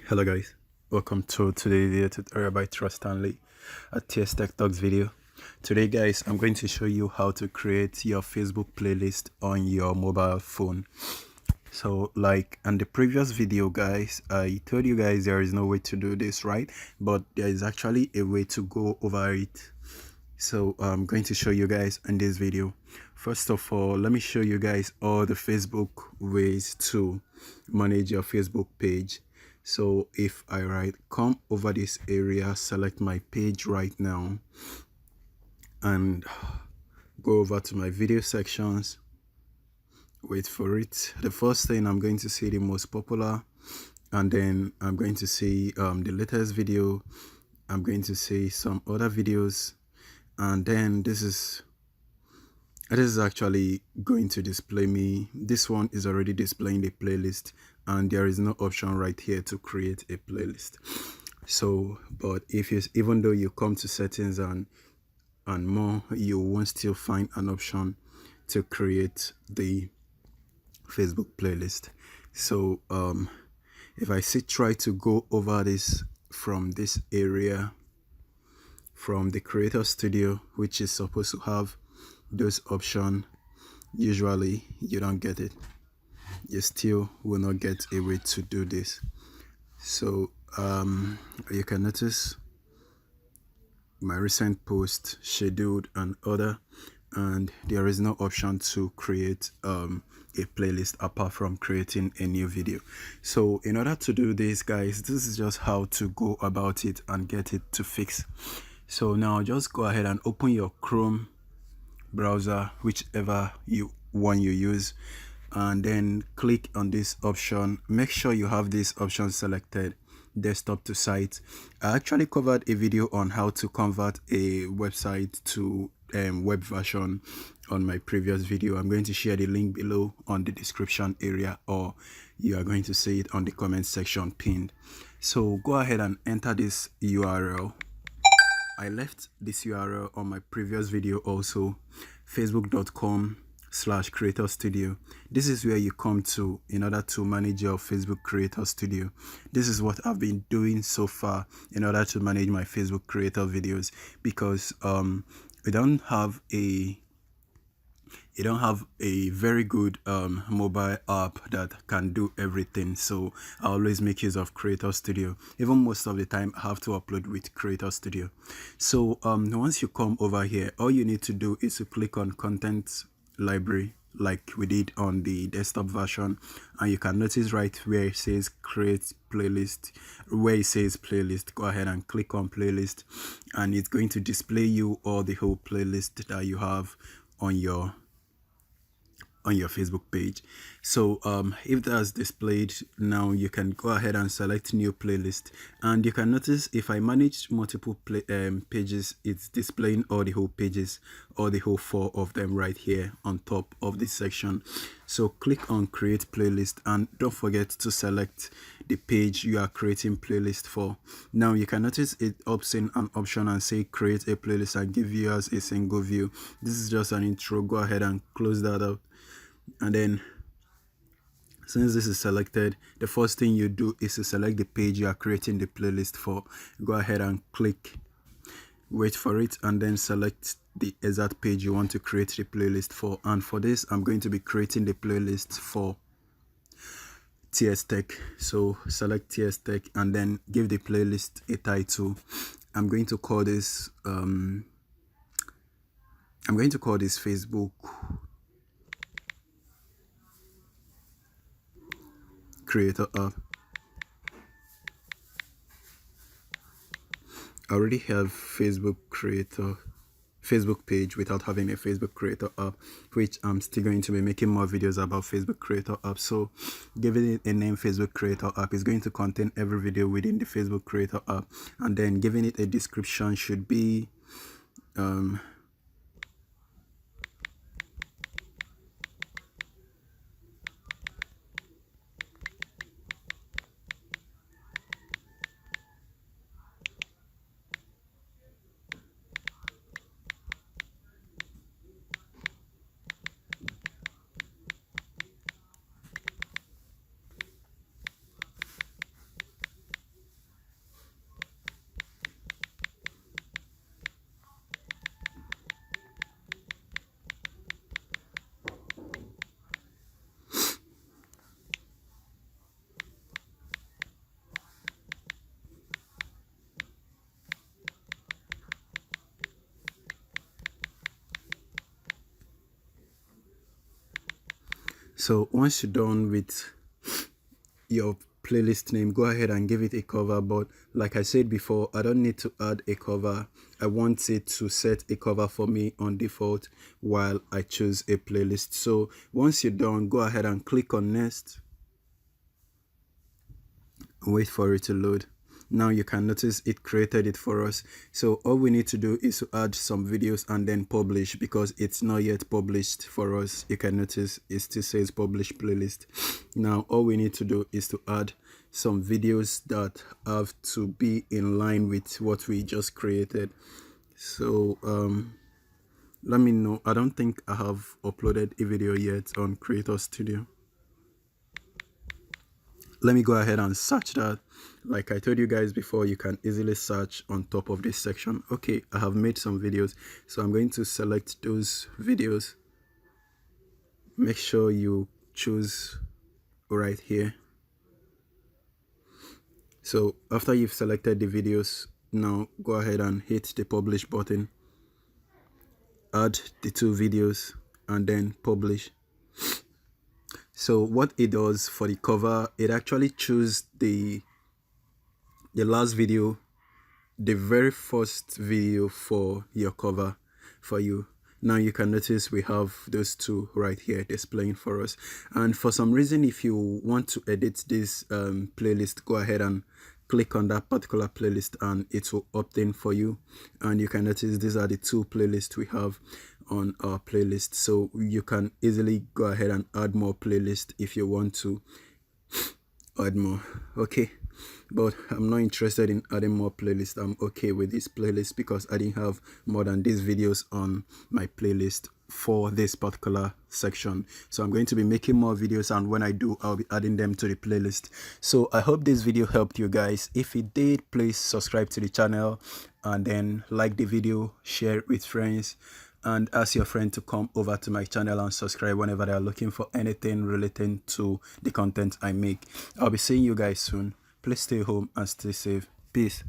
Hello guys, welcome to today's video tutorial by Trust Stanley, a TS Tech Talks video. Today guys, I'm going to show you how to create your Facebook playlist on your mobile phone. So like in the previous video guys, I told you guys there is no way to do this, right? But there is actually a way to go over it. So I'm going to show you guys in this video. First of all, let me show you guys all the Facebook ways to manage your Facebook page. So if I come over this area, select my page right now and go over to my video sections. Wait for it. The first thing I'm going to see the most popular, and then I'm going to see the latest video. I'm going to see some other videos, and then this is actually going to display me. This one is already displaying the playlist, and there is no option right here to create a playlist. So but if you, even though you come to settings and more, you won't still find an option to create the Facebook playlist. So if I try to go over this from this area, from the Creator Studio, which is supposed to have those options, usually you don't get it. You still will not get a way to do this. So you can notice my recent post, scheduled, and other, and there is no option to create a playlist apart from creating a new video. So in order to do this guys, this is just how to go about it and get it to fix. So now just go ahead and open your Chrome browser, whichever one you use, and then click on this option. Make sure you have this option selected, desktop to site. I actually covered a video on how to convert a website to web version on my previous video. I'm going to share the link below on the description area, or you are going to see it on the comment section pinned. So go ahead and enter this URL. I left this URL on my previous video also, facebook.com/creator studio. This is where you come to in order to manage your Facebook Creator Studio. This is what I've been doing so far in order to manage my Facebook Creator videos, because we don't have a very good mobile app that can do everything. So I always make use of Creator Studio. Even most of the time I have to upload with Creator Studio. So once you come over here, all you need to do is to click on Content Library like we did on the desktop version, and you can notice right where it says create playlist, where it says playlist, go ahead and click on playlist, and it's going to display you all the whole playlist that you have on your Facebook page. So if that's displayed, now you can go ahead and select new playlist, and you can notice if I manage multiple pages, it's displaying all the whole pages, all the whole 4 of them right here on top of this section. So click on create playlist, and don't forget to select the page you are creating playlist for. Now you can notice it opts in an option and say create a playlist and give viewers a single view. This is just an intro. Go ahead and close that up. And then since this is selected, the first thing you do is to select the page you are creating the playlist for. Go ahead and click, wait for it, and then select the exact page you want to create the playlist for. And for this, I'm going to be creating the playlist for TS Tech. So select TS Tech and then give the playlist a title. I'm going to call this Facebook Creator App. I already have Facebook page without having a Facebook Creator App, which I'm still going to be making more videos about Facebook Creator App. So giving it a name Facebook Creator App is going to contain every video within the Facebook Creator App, and then giving it a description should be So once you're done with your playlist name, go ahead and give it a cover. But like I said before, I don't need to add a cover. I want it to set a cover for me on default while I choose a playlist. So once you're done, go ahead and click on next. Wait for it to load. Now you can notice it created it for us. So all we need to do is to add some videos and then publish, because it's not yet published for us. You can notice it still says publish playlist. Now all we need to do is to add some videos that have to be in line with what we just created. So let me know. I don't think I have uploaded a video yet on Creator Studio. Let me go ahead and search that. Like I told you guys before, you can easily search on top of this section. Okay, I have made some videos, so I'm going to select those videos. Make sure you choose right here. So after you've selected the videos, now go ahead and hit the publish button, add the 2 videos and then publish. So what it does for the cover, it actually chooses the last video, the very first video for your cover for you. Now you can notice we have those 2 right here displaying for us. And for some reason, if you want to edit this playlist, go ahead and click on that particular playlist and it will opt in for you. And you can notice these are the 2 playlists we have on our playlist. So you can easily go ahead and add more playlists if you want to add more. Okay, but I'm not interested in adding more playlists. I'm okay with this playlist because I didn't have more than these videos on my playlist for this particular section. So I'm going to be making more videos, and when I do, I'll be adding them to the playlist. So I hope this video helped you guys. If it did, please subscribe to the channel and then like the video, share it with friends, and ask your friend to come over to my channel and subscribe whenever they are looking for anything relating to the content I make. I'll be seeing you guys soon. Please stay home and stay safe. Peace.